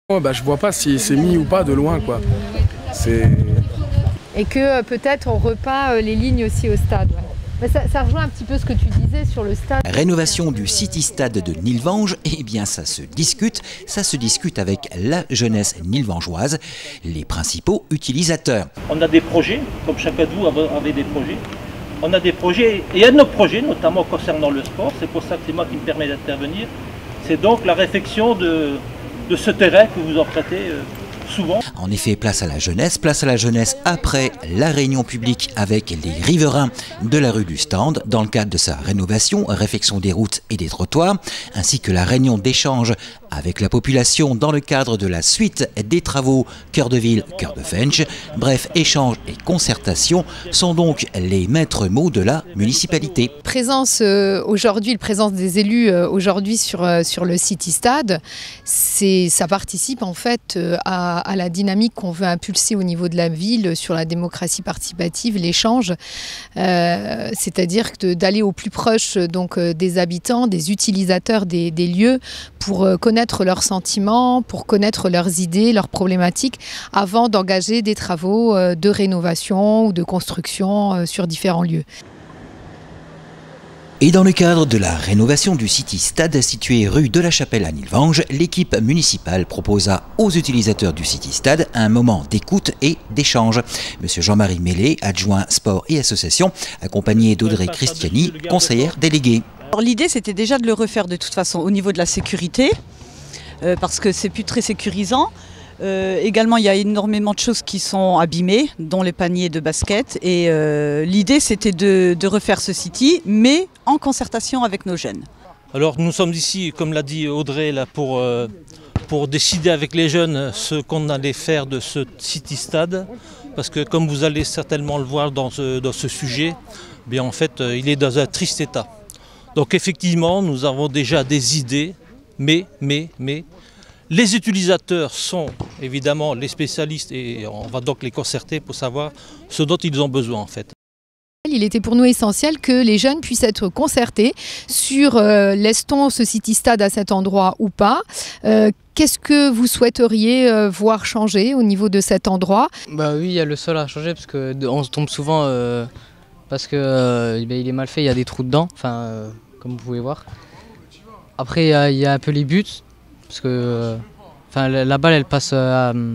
Bah, je vois pas si c'est mis ou pas de loin, quoi. C'est... Et que peut-être on repeint les lignes aussi au stade. Ouais. Mais ça rejoint un petit peu ce que tu disais sur le stade. Rénovation du City Stade de Nilvange, eh bien ça se discute avec la jeunesse nilvangeoise, les principaux utilisateurs. On a des projets, comme chacun de vous avait des projets. On a des projets, et un de nos projets, notamment concernant le sport, c'est pour ça que c'est moi qui me permet d'intervenir, c'est donc la réfection de ce terrain que vous empruntez souvent. En effet, place à la jeunesse après la réunion publique avec les riverains de la rue du Stand dans le cadre de sa réfection des routes et des trottoirs, ainsi que la réunion d'échange avec la population dans le cadre de la suite des travaux Cœur de Ville, Cœur de Fench. Bref, échange et concertation sont donc les maîtres mots de la municipalité. Présence aujourd'hui, la présence des élus aujourd'hui sur le City Stade, ça participe en fait à la dynamique qu'on veut impulser au niveau de la ville sur la démocratie participative, l'échange, c'est-à-dire d'aller au plus proche donc des habitants, des utilisateurs des lieux pour connaître leurs sentiments, pour connaître leurs idées, leurs problématiques, avant d'engager des travaux de rénovation ou de construction sur différents lieux. Et dans le cadre de la rénovation du City Stade situé rue de la Chapelle à Nilvange, l'équipe municipale proposa aux utilisateurs du City Stade un moment d'écoute et d'échange. Monsieur Jean-Marie Mélé, adjoint sport et association, accompagné d'Audrey Christiani, conseillère déléguée. L'idée c'était déjà de le refaire de toute façon au niveau de la sécurité, parce que c'est plus très sécurisant. Également, il y a énormément de choses qui sont abîmées, dont les paniers de basket. Et l'idée, c'était de refaire ce City, mais en concertation avec nos jeunes. Alors nous sommes ici, comme l'a dit Audrey, là, pour décider avec les jeunes ce qu'on allait faire de ce City Stade. Parce que comme vous allez certainement le voir dans ce sujet, bien en fait, il est dans un triste état. Donc effectivement, nous avons déjà des idées, mais les utilisateurs sont évidemment les spécialistes et on va donc les concerter pour savoir ce dont ils ont besoin en fait. Il était pour nous essentiel que les jeunes puissent être concertés sur laisse-t-on ce City Stade à cet endroit ou pas. Qu'est-ce que vous souhaiteriez voir changer au niveau de cet endroit? Bah oui, il y a le sol à changer parce qu'on se tombe souvent parce que il est mal fait, il y a des trous dedans, comme vous pouvez voir. Après il y a un peu les buts. Parce que la balle elle passe je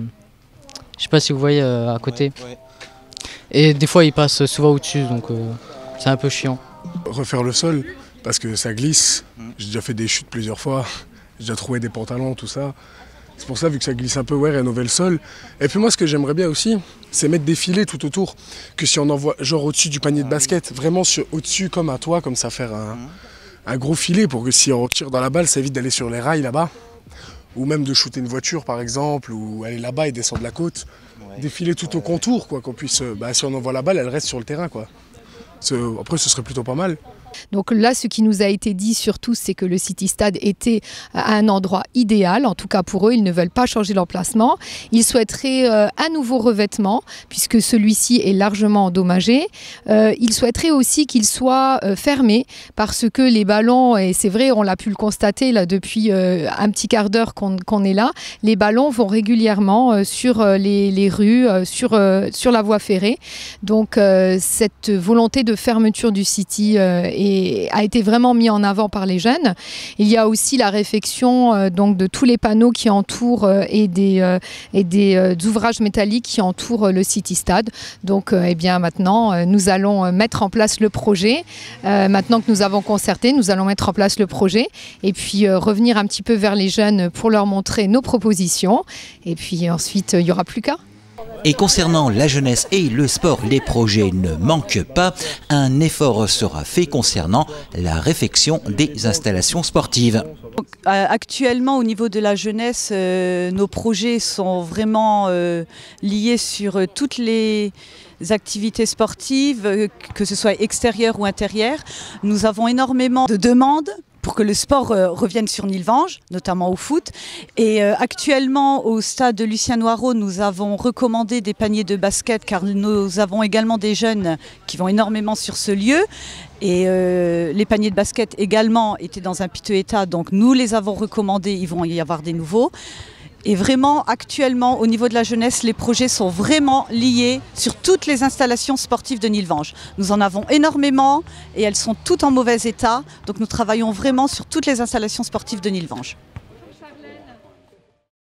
sais pas si vous voyez à côté. Ouais. Et des fois il passe souvent au-dessus donc c'est un peu chiant. Refaire le sol parce que ça glisse. J'ai déjà fait des chutes plusieurs fois. J'ai déjà trouvé des pantalons, tout ça. C'est pour ça, vu que ça glisse un peu, ouais, rénover le sol. Et puis moi ce que j'aimerais bien aussi, c'est mettre des filets tout autour. Que si on envoie genre au-dessus du panier de basket, vraiment au-dessus comme à toi, comme ça faire un gros filet pour que si on tire dans la balle, ça évite d'aller sur les rails là-bas. Ou même de shooter une voiture par exemple, ou aller là-bas et descendre la côte. Ouais. Défiler tout au contour, quoi, qu'on puisse. Si on envoie la balle, elle reste sur le terrain, quoi. Après, ce serait plutôt pas mal. Donc là, ce qui nous a été dit surtout, c'est que le City Stade était à un endroit idéal. En tout cas pour eux, ils ne veulent pas changer l'emplacement. Ils souhaiteraient un nouveau revêtement, puisque celui-ci est largement endommagé. Ils souhaiteraient aussi qu'il soit fermé, parce que les ballons, et c'est vrai, on l'a pu le constater là, depuis un petit quart d'heure qu'on est là, les ballons vont régulièrement sur les rues, sur la voie ferrée. Donc cette volonté de fermeture du City a été vraiment mis en avant par les jeunes. Il y a aussi la réfection donc de tous les panneaux qui entourent et des ouvrages métalliques qui entourent le City Stade. Donc eh bien maintenant nous allons mettre en place le projet. Maintenant que nous avons concerté, nous allons mettre en place le projet et puis revenir un petit peu vers les jeunes pour leur montrer nos propositions. Et puis ensuite il n'y aura plus qu'à. Et concernant la jeunesse et le sport, les projets ne manquent pas. Un effort sera fait concernant la réfection des installations sportives. Donc, actuellement, au niveau de la jeunesse, nos projets sont vraiment liés sur toutes les activités sportives, que ce soit extérieures ou intérieures. Nous avons énormément de demandes pour que le sport revienne sur Nilvange, notamment au foot. Et actuellement, au stade de Lucien Noiraud, nous avons recommandé des paniers de basket car nous avons également des jeunes qui vont énormément sur ce lieu. Et les paniers de basket également étaient dans un piteux état, donc nous les avons recommandés, il va y avoir des nouveaux. Et vraiment, actuellement, au niveau de la jeunesse, les projets sont vraiment liés sur toutes les installations sportives de Nilvange. Nous en avons énormément et elles sont toutes en mauvais état. Donc nous travaillons vraiment sur toutes les installations sportives de Nilvange.